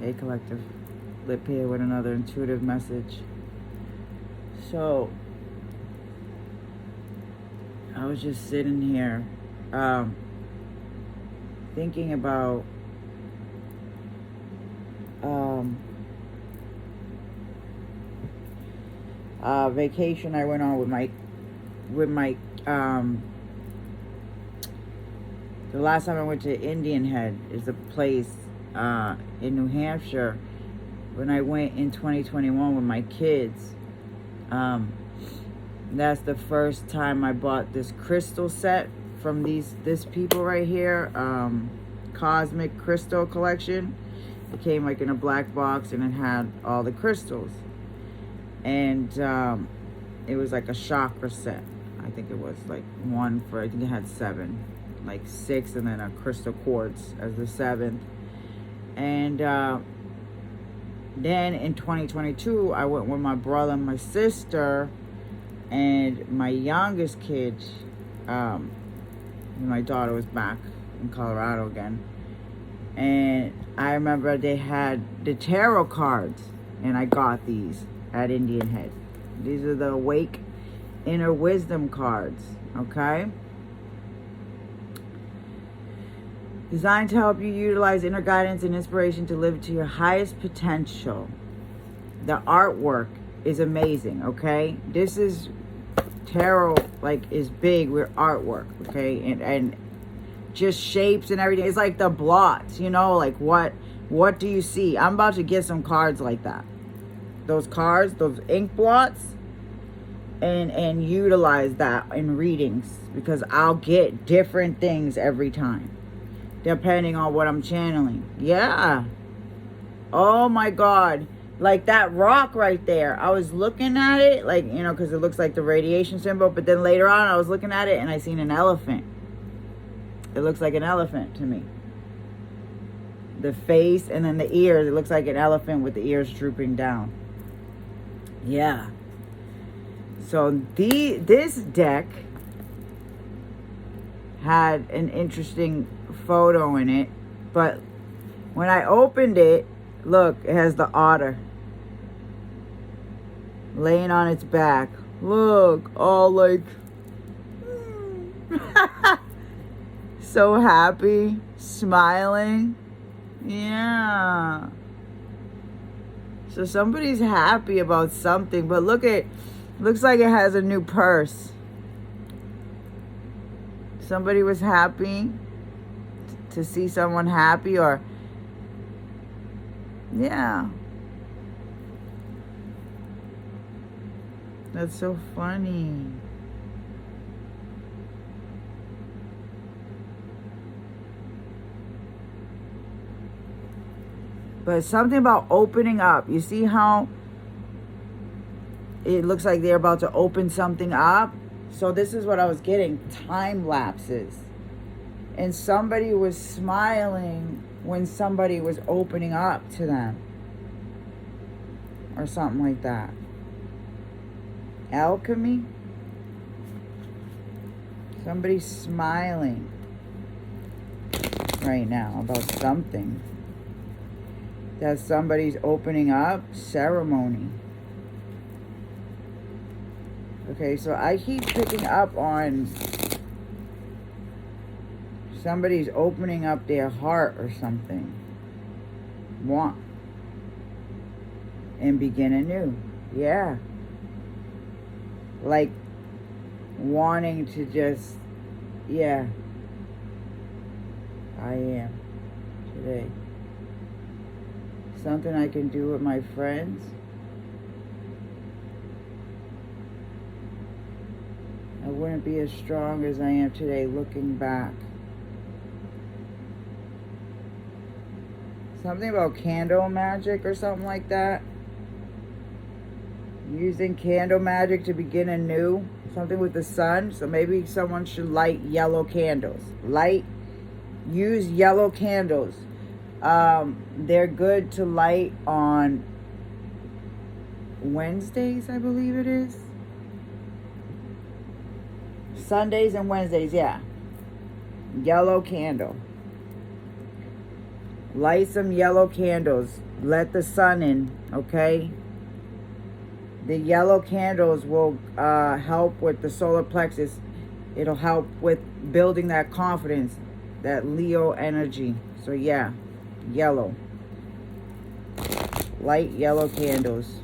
Hey Collective, Lip here with another intuitive message. So, I was just sitting here thinking about vacation I went on with my the last time I went to Indian Head is a place in New Hampshire. When I went in 2021 with my kids, that's the first time I bought this crystal set from this people right here, Cosmic Crystal Collection. It came like in a black box and it had all the crystals, and it was like a chakra set. I think it was like one for, I think it had 7, like 6, and then a crystal quartz as the 7th. And then in 2022, I went with my brother and my sister and my youngest kid. My daughter was back in Colorado again. And I remember they had the tarot cards, and I got these at Indian Head. These are the Awake Inner Wisdom cards, okay? Designed to help you utilize inner guidance and inspiration to live to your highest potential. The artwork is amazing, okay? This is tarot, like, is big with artwork, okay? And just shapes and everything. It's like the blots, like what do you see? I'm about to get some cards like that. Those cards, those ink blots, and utilize that in readings, because I'll get different things every time depending on what I'm channeling. Yeah. Oh my God. Like that rock right there. I was looking at it, like, because it looks like the radiation symbol. But then later on, I was looking at it and I seen an elephant. It looks like an elephant to me. The face and then the ears. It looks like an elephant with the ears drooping down. Yeah. So this deck had an interesting photo in it. But when I opened it, look, it has the otter laying on its back. Look, all like so happy, smiling. Yeah. So somebody's happy about something, but looks like it has a new purse. Somebody was happy to see someone happy, or yeah. That's so funny. But something about opening up. You see how it looks like they're about to open something up? So this is what I was getting. Time lapses. And somebody was smiling when somebody was opening up to them. Or something like that. Alchemy. Somebody's smiling right now about something. That somebody's opening up. Ceremony. Okay, so I keep picking up on somebody's opening up their heart or something. And begin anew. Yeah. Like wanting to just, yeah. I am today. Something I can do with my friends. I wouldn't be as strong as I am today looking back. Something about candle magic or something like that. Using candle magic to begin anew. Something with the sun. So maybe someone should light yellow candles. Use yellow candles. They're good to light on Wednesdays, I believe it is. Sundays and Wednesdays, yeah. Yellow candle. Light some yellow candles. Let the sun in, okay? The yellow candles will help with the solar plexus. It'll help with building that confidence, that Leo energy. So yeah, yellow. Light yellow candles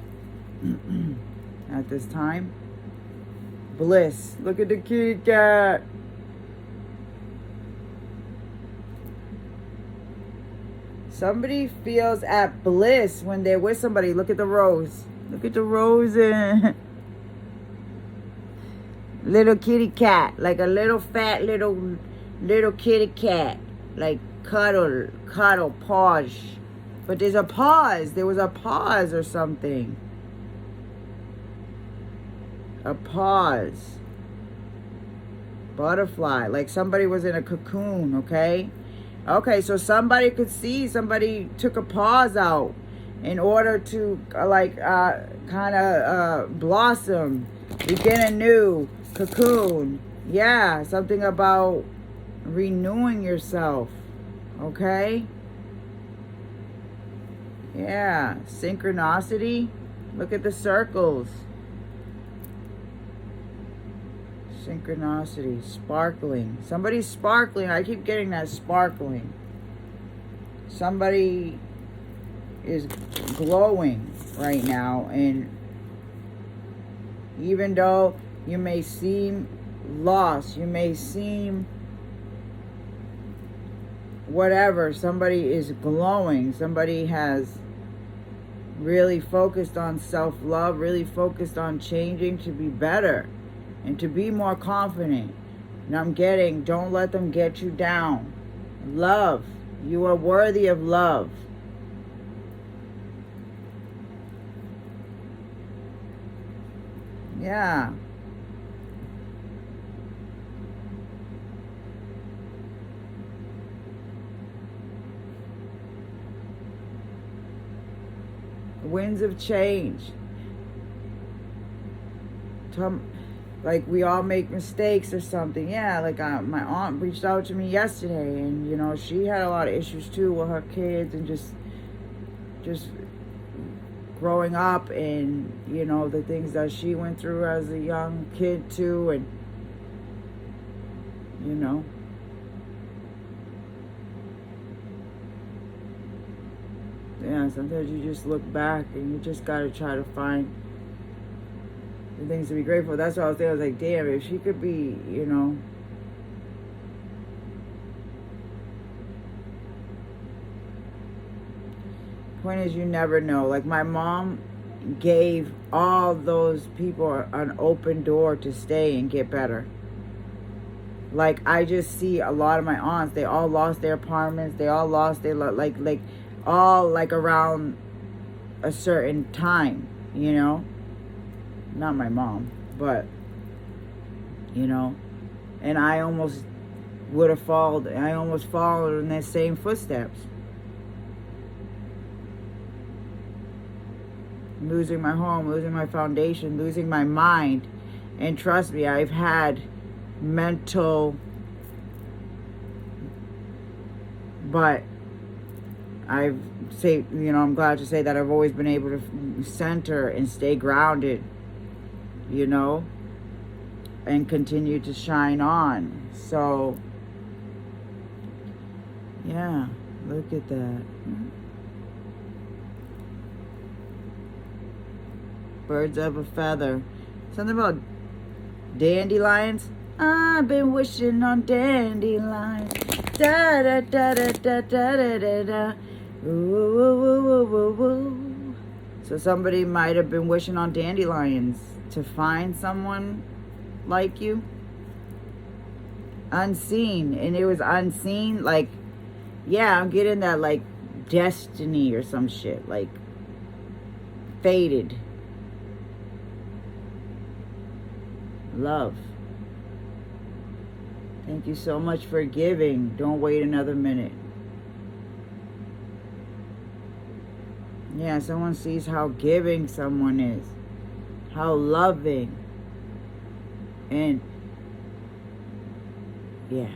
at this time. Bliss. Look at the kitty cat. Somebody feels at bliss when they're with somebody. Look at the rose. Look at the rose. Little kitty cat. Like a little fat little kitty cat. Like cuddle, pause. But there's a pause. There was a pause or something. A pause. Butterfly. Like somebody was in a cocoon, okay? Okay, so somebody could see somebody took a pause out in order to kind of blossom, begin anew, cocoon. Yeah, something about renewing yourself, okay? Yeah, synchronicity. Look at the circles. Synchronicity, sparkling. Somebody's sparkling. I keep getting that sparkling. Somebody is glowing right now, and even though you may seem lost, you may seem whatever, somebody is glowing. Somebody has really focused on self-love, really focused on changing to be better and to be more confident. And I'm getting, don't let them get you down. Love. You are worthy of love. Yeah. Winds of change. Like we all make mistakes or something. Yeah, like my aunt reached out to me yesterday, and you know, she had a lot of issues too with her kids, and just growing up, and you know, the things that she went through as a young kid too, and you know, yeah, sometimes you just look back and you just gotta try to find the things to be grateful for. That's what I was thinking. I was like, damn, if she could be, you know, point is, you never know. Like my mom gave all those people an open door to stay and get better. Like I just see a lot of my aunts, they all lost their apartments, they all lost their all around a certain time, you know. Not my mom, but you know, and I almost would have followed. I almost followed in their same footsteps. Losing my home, losing my foundation, losing my mind, and trust me, I've had mental, but I'm glad to say that I've always been able to center and stay grounded, you know, and continue to shine on. So, yeah, look at that. Birds of a feather. Something about dandelions. I've been wishing on dandelions. Da da da da da da da da. Ooh, ooh, ooh, ooh, ooh, ooh. So somebody might have been wishing on dandelions to find someone like you. Unseen. And it was unseen. Like, yeah, I'm getting that like destiny or some shit. Like fated. Love. Thank you so much for giving. Don't wait another minute. Yeah, someone sees how giving someone is. How loving. And yeah.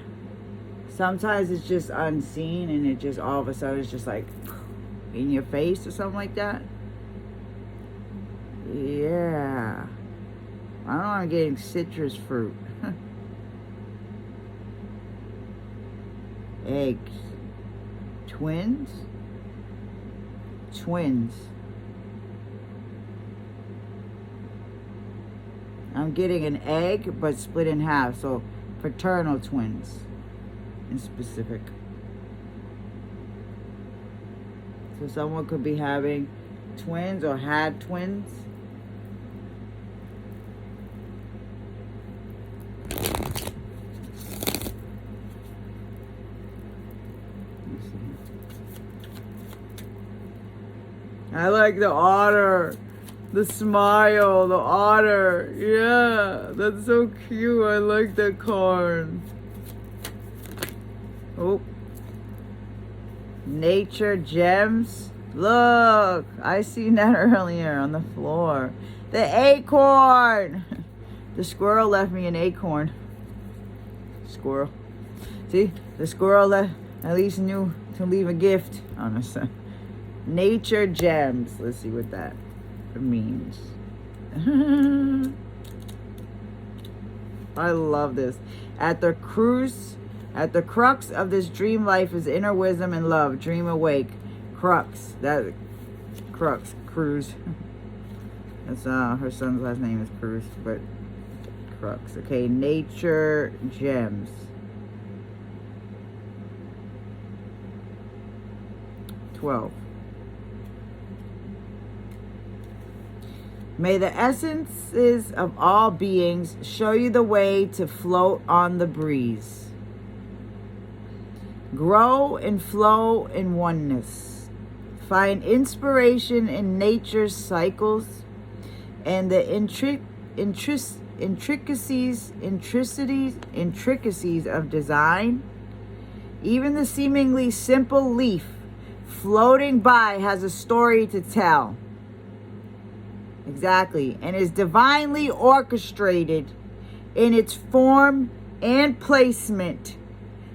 Sometimes it's just unseen and it just all of a sudden it's just like in your face or something like that. Yeah. I don't want to get citrus fruit. Eggs. Twins? Twins. I'm getting an egg, but split in half. So, fraternal twins in specific. So, someone could be having twins or had twins. I like the otter. The smile, the otter. Yeah, that's so cute. I like that card. Oh. Nature gems. Look, I seen that earlier on the floor. The acorn. The squirrel left me an acorn. Squirrel. See, the squirrel at least knew to leave a gift on us. Nature gems. Let's see what that means. I love this. At the crux of this dream life is inner wisdom and love. Dream awake. Crux. Cruz. That's her son's last name is Cruz, but Crux. Okay, nature gems. 12. May the essences of all beings show you the way to float on the breeze. Grow and flow in oneness. Find inspiration in nature's cycles and the intricacies of design. Even the seemingly simple leaf floating by has a story to tell. Exactly. And is divinely orchestrated in its form and placement.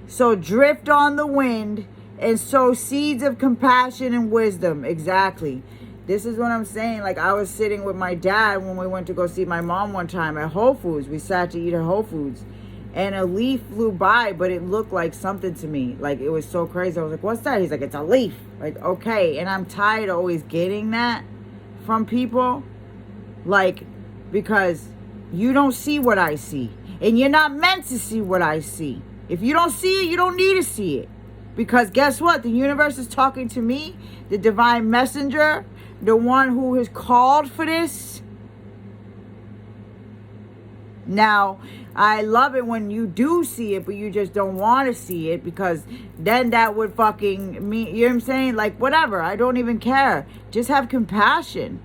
So drift on the wind and sow seeds of compassion and wisdom. Exactly. This is what I'm saying. Like, I was sitting with my dad when we went to go see my mom one time at Whole Foods. We sat to eat at Whole Foods. And a leaf flew by, but it looked like something to me. Like, it was so crazy. I was like, what's that? He's like, it's a leaf. Like, okay. And I'm tired of always getting that from people. Like, because you don't see what I see. And you're not meant to see what I see. If you don't see it, you don't need to see it. Because guess what? The universe is talking to me, the divine messenger, the one who has called for this. Now, I love it when you do see it, but you just don't want to see it, because then that would fucking mean, you know what I'm saying? Like, whatever. I don't even care. Just have compassion.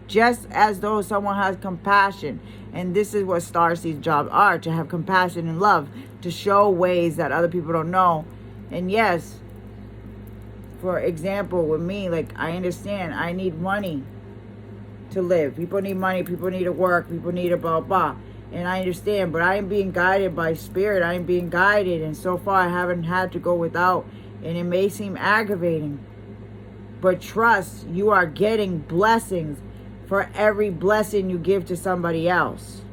Just as though someone has compassion. And this is what starseeds' jobs are, to have compassion and love, to show ways that other people don't know. And yes, for example, with me, like, I understand I need money to live. People need money, people need to work, people need a blah, blah. And I understand, but I am being guided by spirit. I am being guided, and so far I haven't had to go without. And it may seem aggravating, but trust, you are getting blessings for every blessing you give to somebody else.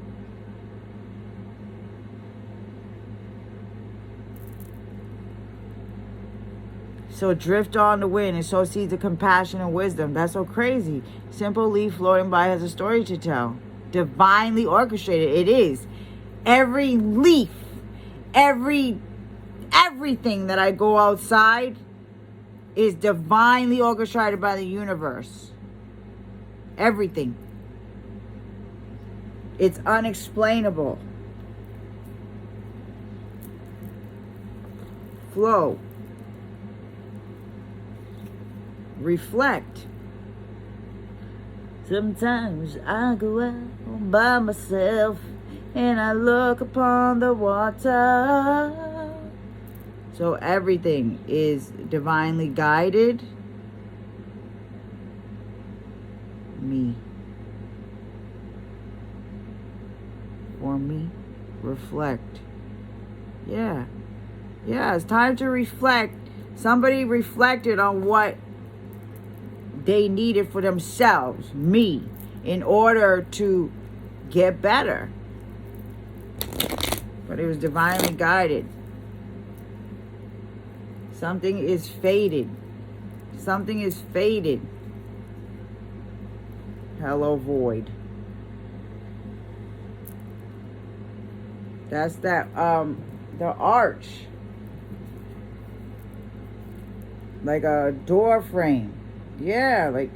So drift on the wind and sow seeds of compassion and wisdom. That's so crazy. Simple leaf floating by has a story to tell. Divinely orchestrated. It is. Every leaf, everything that I go outside is divinely orchestrated by the universe. Everything. It's unexplainable. Flow. Reflect. Sometimes I go out by myself and I look upon the water. So everything is divinely guided. Me. For me. Reflect. Yeah. Yeah, it's time to reflect. Somebody reflected on what they needed for themselves, me, in order to get better. But it was divinely guided. Something is fated. Something is fated. Hello, void. That's that, the arch. Like a door frame. Yeah, like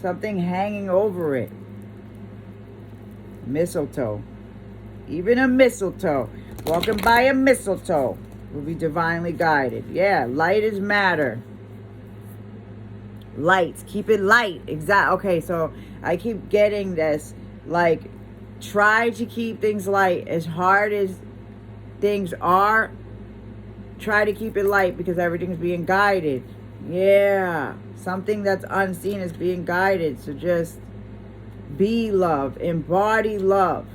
something hanging over it. Mistletoe. Even a mistletoe. Walking by a mistletoe will be divinely guided. Yeah, light is matter. Lights. Keep it light. Okay, so I keep getting this. Like, try to keep things light. As hard as things are, try to keep it light because everything's being guided. Yeah. Something that's unseen is being guided. So just be love. Embody love.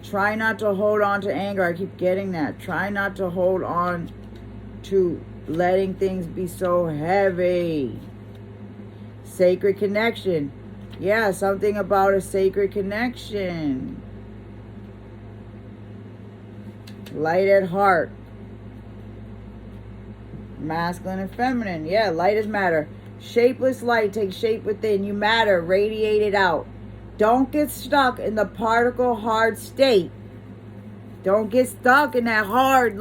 Try not to hold on to anger. I keep getting that. Try not to hold on to letting things be so heavy. Sacred connection. Yeah, something about a sacred connection. Light at heart. Masculine and feminine. Yeah, light is matter. Shapeless light takes shape within. You matter. Radiate it out. Don't get stuck in the particle hard state. Don't get stuck in that hard,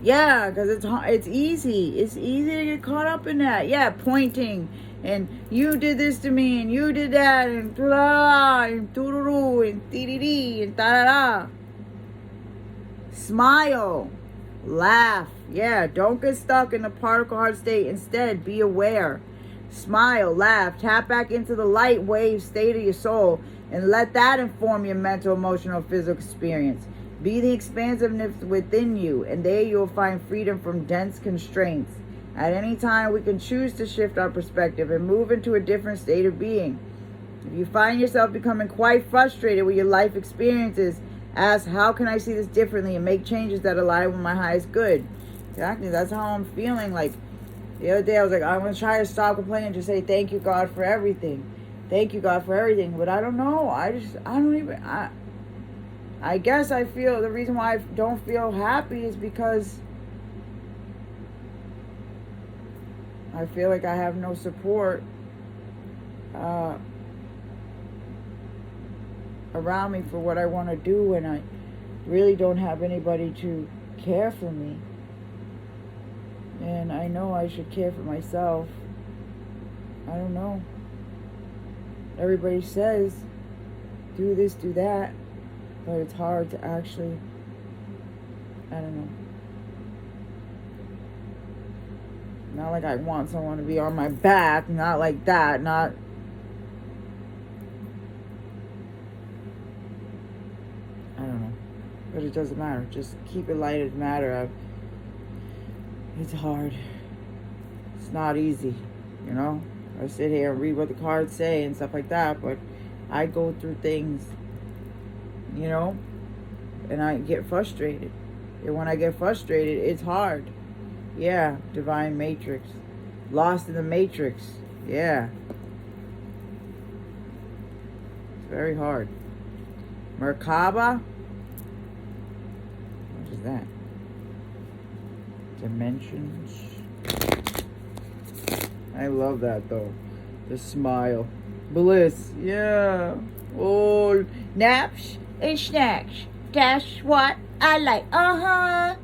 yeah, because it's easy. It's easy to get caught up in that. Yeah, pointing. And you did this to me, and you did that, and da and doo and dee and da da. Smile. Laugh. Yeah, don't get stuck in the particle hard state. Instead, be aware. Smile, laugh, tap back into the light wave state of your soul and let that inform your mental, emotional, physical experience. Be the expansiveness within you, and there you will find freedom from dense constraints. At any time, we can choose to shift our perspective and move into a different state of being. If you find yourself becoming quite frustrated with your life experiences, ask, how can I see this differently and make changes that align with my highest good? Exactly, that's how I'm feeling. Like, the other day I was like, I'm going to try to stop complaining, to say thank you, God, for everything. Thank you, God, for everything. But I don't know. I guess I feel the reason why I don't feel happy is because I feel like I have no support around me for what I want to do, and I really don't have anybody to care for me. And I know I should care for myself. I don't know. Everybody says, do this, do that. But it's hard to actually, I don't know. Not like I want someone to be on my back. Not like that. Not. I don't know. But it doesn't matter. Just keep it light as matter. It's hard. It's not easy, you know? I sit here and read what the cards say and stuff like that, but I go through things, you know, and I get frustrated. And when I get frustrated, it's hard. Yeah, Divine Matrix. Lost in the Matrix. Yeah. It's very hard. Merkaba? What is that? Dimensions. I love that though. The smile. Bliss. Yeah. Oh, naps and snacks. That's what I like. Uh-huh.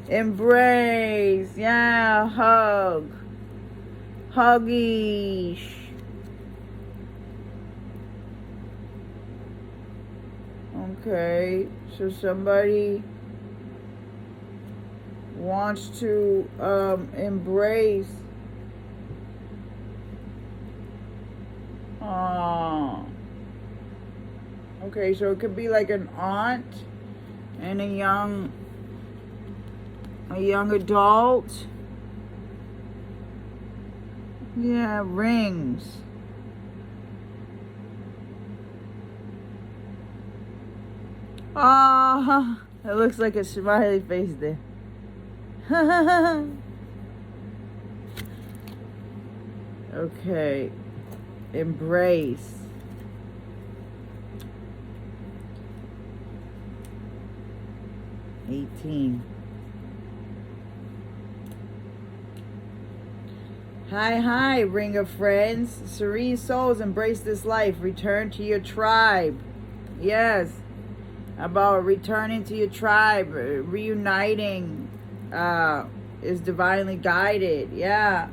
Embrace. Yeah. Hug. Huggies. Okay, so somebody wants to embrace. Okay, so it could be like an aunt and a young adult. Yeah, rings. Oh, it looks like a smiley face there. Okay. Embrace. $18. Hi, ring of friends. Serene souls, embrace this life. Return to your tribe. Yes. About returning to your tribe. Reuniting is divinely guided. Yeah.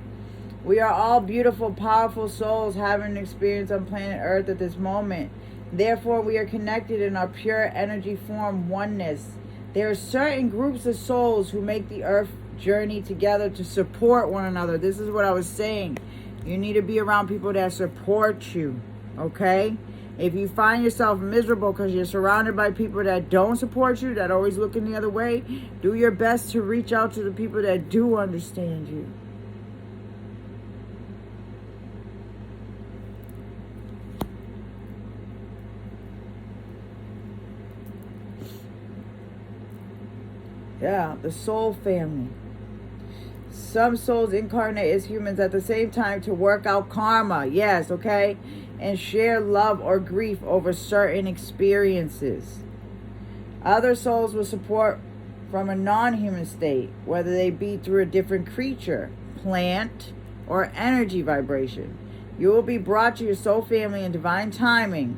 We are all beautiful, powerful souls having an experience on planet Earth at this moment. Therefore, we are connected in our pure energy form oneness. There are certain groups of souls who make the Earth journey together to support one another. This is what I was saying. You need to be around people that support you, okay? If you find yourself miserable because you're surrounded by people that don't support you, that always looking the other way, do your best to reach out to the people that do understand you. Yeah, the soul family. Some souls incarnate as humans at the same time to work out karma. Yes, okay? And share love or grief over certain experiences. Other souls will support from a non-human state, whether they be through a different creature, plant, or energy vibration. You will be brought to your soul family in divine timing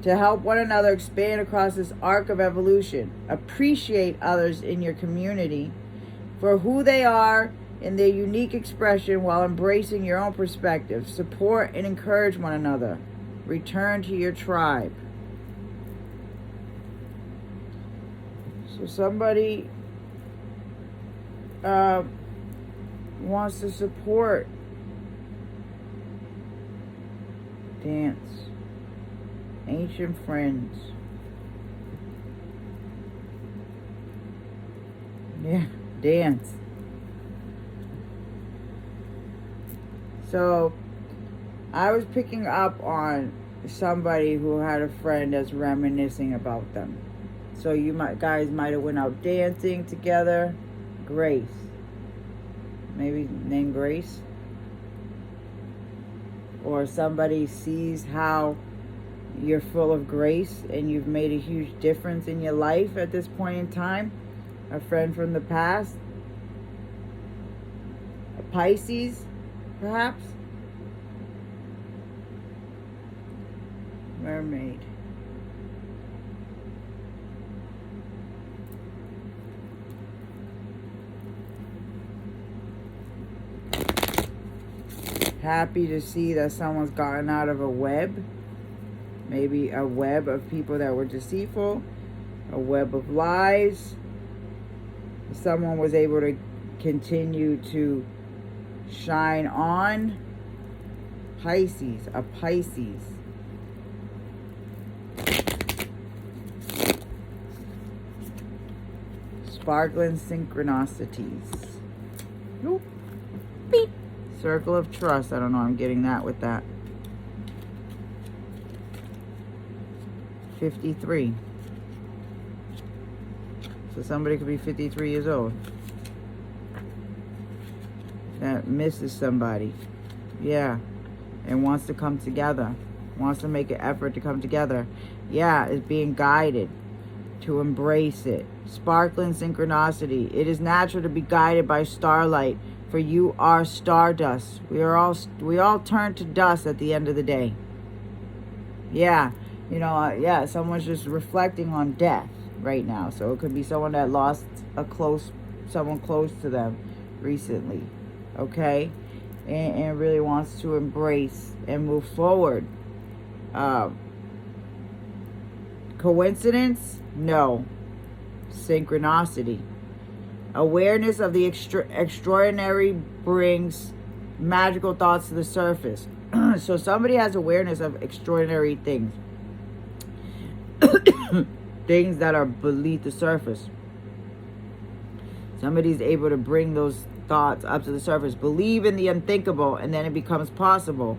to help one another expand across this arc of evolution. Appreciate others in your community for who they are in their unique expression while embracing your own perspective. Support and encourage one another. Return to your tribe. So somebody wants to support. Dance. Ancient friends. Yeah, dance. So I was picking up on somebody who had a friend that's reminiscing about them. So you guys might have went out dancing together. Grace. Maybe name Grace. Or somebody sees how you're full of grace and you've made a huge difference in your life at this point in time. A friend from the past. A Pisces, perhaps. Mermaid. Happy to see that someone's gotten out of a web. Maybe a web of people that were deceitful. A web of lies. Someone was able to continue to shine on. Pisces. A Pisces. Sparkling synchronicities. Nope. Beep. Circle of trust. I don't know. I'm getting that with that. 53. So somebody could be 53 years old. That misses somebody. Yeah. And wants to come together. Wants to make an effort to come together. Yeah. Is being guided to embrace it. Sparkling synchronicity. It is natural to be guided by starlight. For you are stardust. We all turn to dust at the end of the day. Yeah. You know, yeah, someone's just reflecting on death right now. So it could be someone that lost someone close to them recently. Okay? And really wants to embrace and move forward. Coincidence? No. Synchronicity. Awareness of the extraordinary brings magical thoughts to the surface. So somebody has awareness of extraordinary things. Things that are beneath the surface. Somebody's able to bring those thoughts up to the surface. Believe in the unthinkable and then it becomes possible.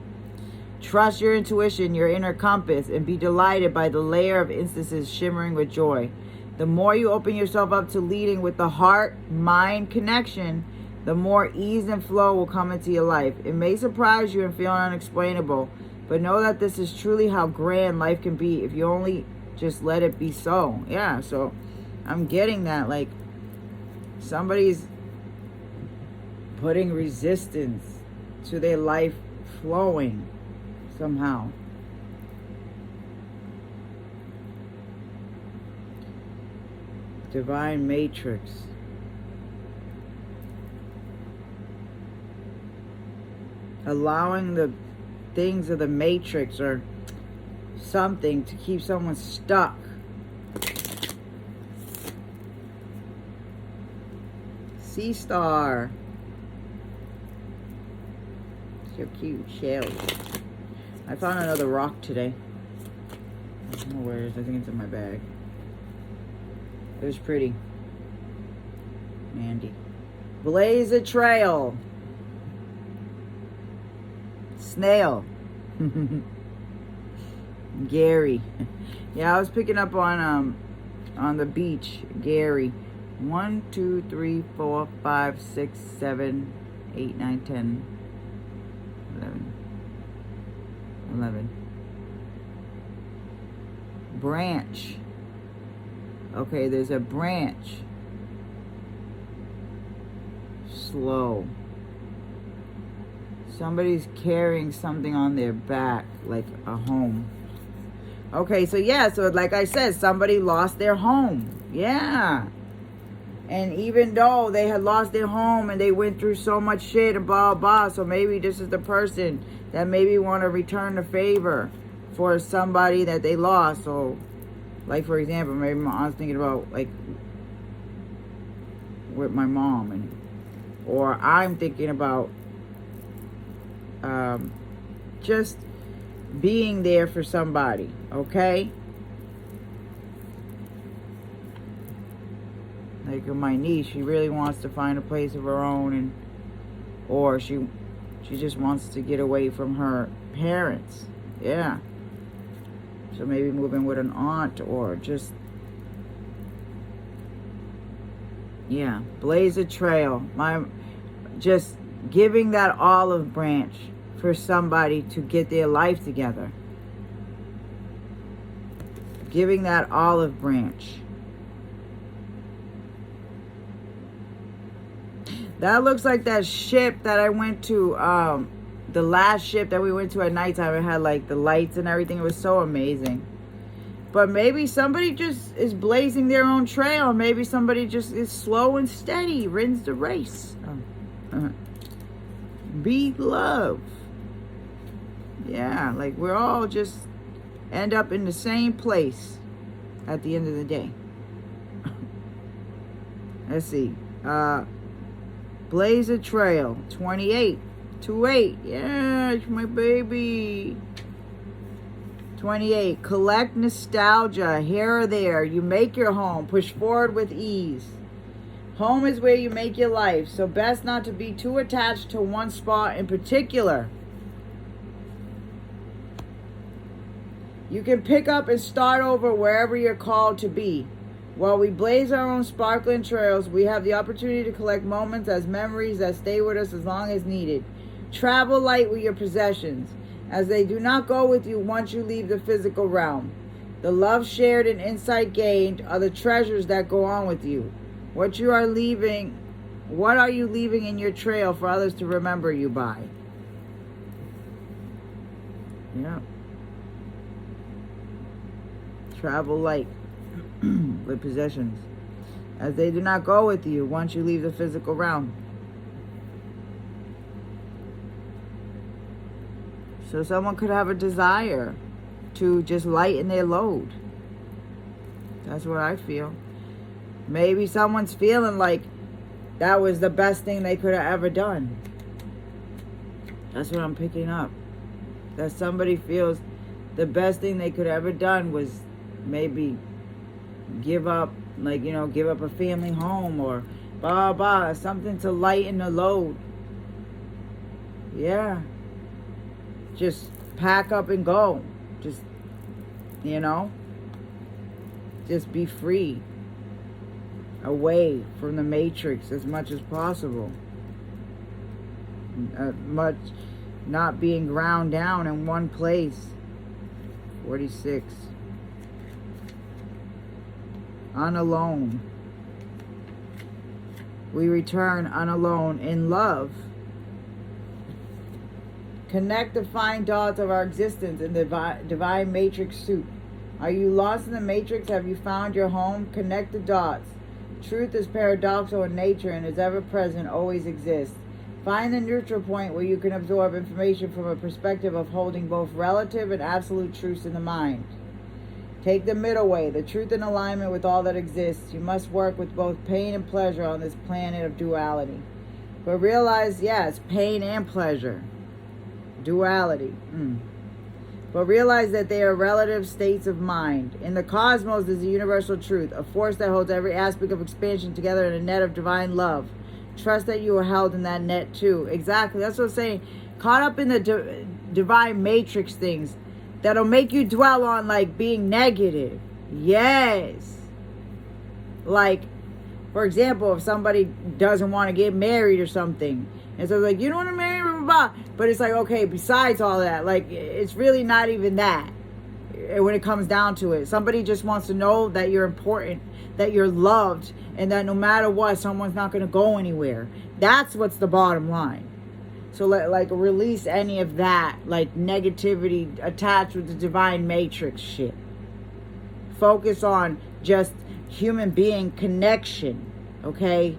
Trust your intuition, your inner compass, and be delighted by the layer of instances shimmering with joy. The more you open yourself up to leading with the heart-mind connection, the more ease and flow will come into your life. It may surprise you and feel unexplainable, but know that this is truly how grand life can be if you only just let it be so. Yeah, so I'm getting that, like, somebody's putting resistance to their life flowing somehow. Divine Matrix. Allowing the things of the Matrix or something to keep someone stuck. Sea Star. So cute. Shells. I found another rock today. I don't know where it is. I think it's in my bag. It was pretty. Mandy. Blaze a trail. Snail. Gary. Yeah, I was picking up on the beach. Gary. 1, 2, 3, 4, 5, 6, 7, 8, 9, 10, 11. Branch. Okay, there's a branch. Slow. Somebody's carrying something on their back, like a home. Okay, so yeah, so like I said, somebody lost their home. Yeah. And even though they had lost their home and they went through so much shit and blah, blah, so maybe this is the person that maybe want to return the favor for somebody that they lost. So, like, for example, maybe I was thinking about, like, with my mom. Or I'm thinking about just being there for somebody, okay? Like my niece, she really wants to find a place of her own, or she just wants to get away from her parents. Yeah. So maybe move in with an aunt, or just, yeah, blaze a trail. Just giving that olive branch for somebody to get their life together. Giving that olive branch. That looks like that ship that I went to, the last ship that we went to at nighttime. It had like the lights and everything. It was so amazing. But maybe somebody just is blazing their own trail. Maybe somebody just is slow and steady, wins the race. Be love. Yeah, like we're all just end up in the same place at the end of the day. Let's see. Blaze a trail. 28. 28. Yeah, it's my baby. 28. Collect nostalgia here or there. You make your home. Push forward with ease. Home is where you make your life, so best not to be too attached to one spot in particular. You can pick up and start over wherever you're called to be. While we blaze our own sparkling trails, we have the opportunity to collect moments as memories that stay with us as long as needed. Travel light with your possessions, as they do not go with you once you leave the physical realm. The love shared and insight gained are the treasures that go on with you. What are you leaving in your trail for others to remember you by? Yeah. Travel light with possessions, as they do not go with you once you leave the physical realm. So someone could have a desire to just lighten their load. That's what I feel. Maybe someone's feeling like that was the best thing they could have ever done. That's what I'm picking up. That somebody feels the best thing they could have ever done was maybe give up, give up a family home or blah, blah, something to lighten the load. Yeah. Just pack up and go. Just, you know, just be free. Away from the matrix as much as possible. Much not being ground down in one place. 46. Unalone. We return unalone in love. Connect the fine dots of our existence in the divine matrix soup. Are you lost in the matrix? Have you found your home? Connect the dots. Truth is paradoxical in nature and is ever present, always exists. Find the neutral point where you can absorb information from a perspective of holding both relative and absolute truths in the mind. Take the middle way, the truth in alignment with all that exists. You must work with both pain and pleasure on this planet of duality. But realize, yes, pain and pleasure. Duality. But realize that they are relative states of mind. In the cosmos is a universal truth, a force that holds every aspect of expansion together in a net of divine love. Trust that you are held in that net too. Exactly. That's what I'm saying. Caught up in the divine matrix things that'll make you dwell on like being negative. Yes. Like, for example, if somebody doesn't want to get married or something, and so like, you don't want to marry, blah, blah, blah. But it's like, okay, besides all that, like, it's really not even that when it comes down to it. Somebody just wants to know that you're important, that you're loved, and that no matter what, someone's not going to go anywhere. That's what's the bottom line. So like release any of that, like negativity attached with the divine matrix shit. Focus on just human being connection, okay?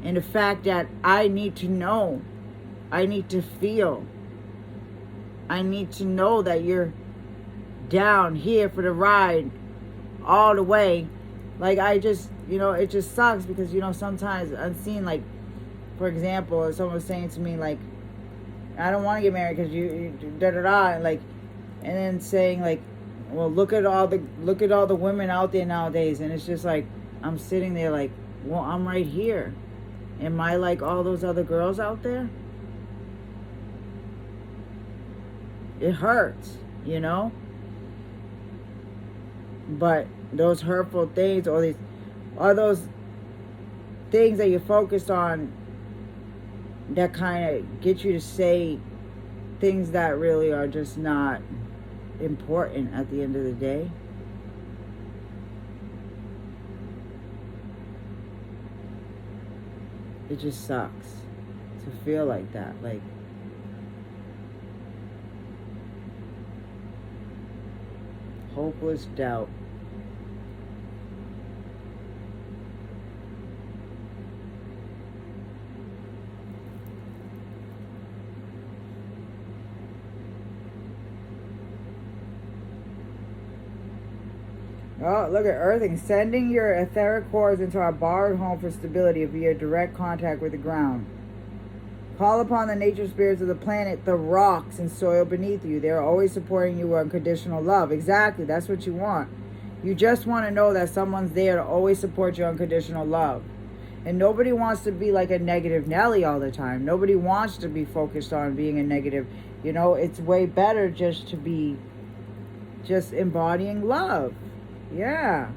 And the fact that I need to know, I need to feel, I need to know that you're down here for the ride all the way. Like, I just, you know, it just sucks because, you know, sometimes I'm seeing, like, for example, if someone was saying to me, like, I don't want to get married because you da-da-da, and like, and then saying, like, well, look at all the women out there nowadays, and it's just like, I'm sitting there like, well, I'm right here. Am I like all those other girls out there? It hurts, you know? But those hurtful things, or those things that you're focused on that kind of get you to say things that really are just not important at the end of the day. It just sucks to feel like that. Like, hopeless doubt. Oh, look at earthing. Sending your etheric cores into our borrowed home for stability via direct contact with the ground. Call upon the nature spirits of the planet, the rocks and soil beneath you. They are always supporting you with unconditional love. Exactly. That's what you want. You just want to know that someone's there to always support your unconditional love. And nobody wants to be like a negative Nelly all the time. Nobody wants to be focused on being a negative. You know, it's way better just to be just embodying love. Yeah.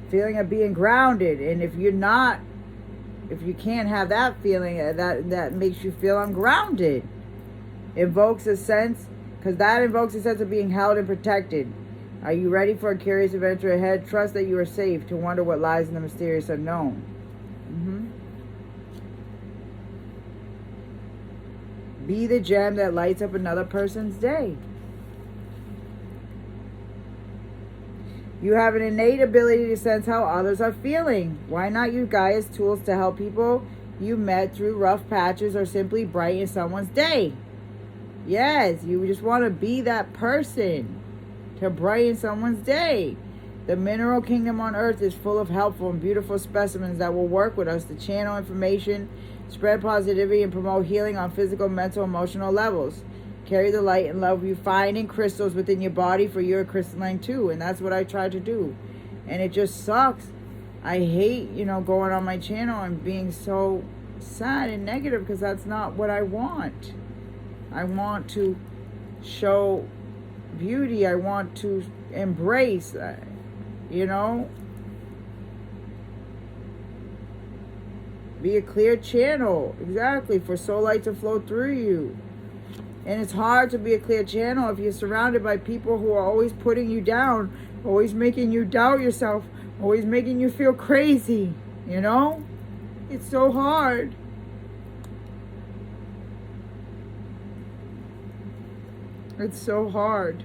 Feeling of being grounded. And if you can't have that feeling, that makes you feel ungrounded. Invokes a sense, because that invokes a sense of being held and protected. Are you ready for a curious adventure ahead? Trust that you are safe to wonder what lies in the mysterious unknown. Be the gem that lights up another person's day. You have an innate ability to sense how others are feeling. Why not use Gaia's tools to help people you met through rough patches or simply brighten someone's day? Yes, you just want to be that person to brighten someone's day. The mineral kingdom on earth is full of helpful and beautiful specimens that will work with us to channel information, spread positivity, and promote healing on physical, mental, emotional levels. Carry the light and love you find in crystals within your body, for you're a crystalline too. And that's what I try to do. And it just sucks. I hate, going on my channel and being so sad and negative, because that's not what I want. I want to show beauty. I want to embrace, you know, be a clear channel, exactly, for soul light to flow through you. And it's hard to be a clear channel if you're surrounded by people who are always putting you down, always making you doubt yourself, always making you feel crazy, you know? It's so hard. It's so hard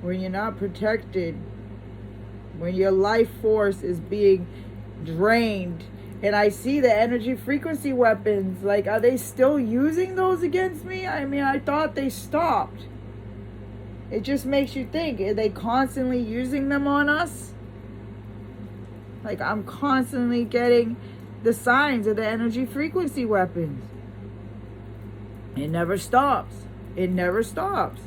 when you're not protected, when your life force is being drained. And I see the energy frequency weapons. Like, are they still using those against me? I mean, I thought they stopped. It just makes you think, are they constantly using them on us? Like, I'm constantly getting the signs of the energy frequency weapons. It never stops. It never stops.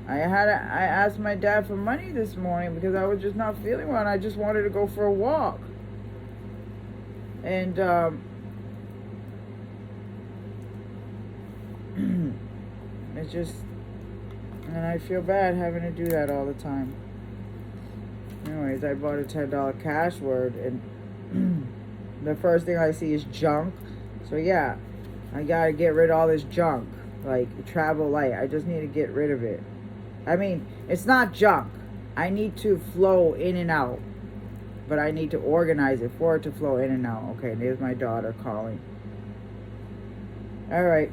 I asked my dad for money this morning because I was just not feeling well and I just wanted to go for a walk. And it's just, and I feel bad having to do that all the time. Anyways, I bought a $10 cash word and the first thing I see is junk. So yeah, I gotta get rid of all this junk. Like, travel light. I just need to get rid of it. I mean, it's not junk. I need to flow in and out. But I need to organize it for it to flow in and out. Okay, there's my daughter calling. All right.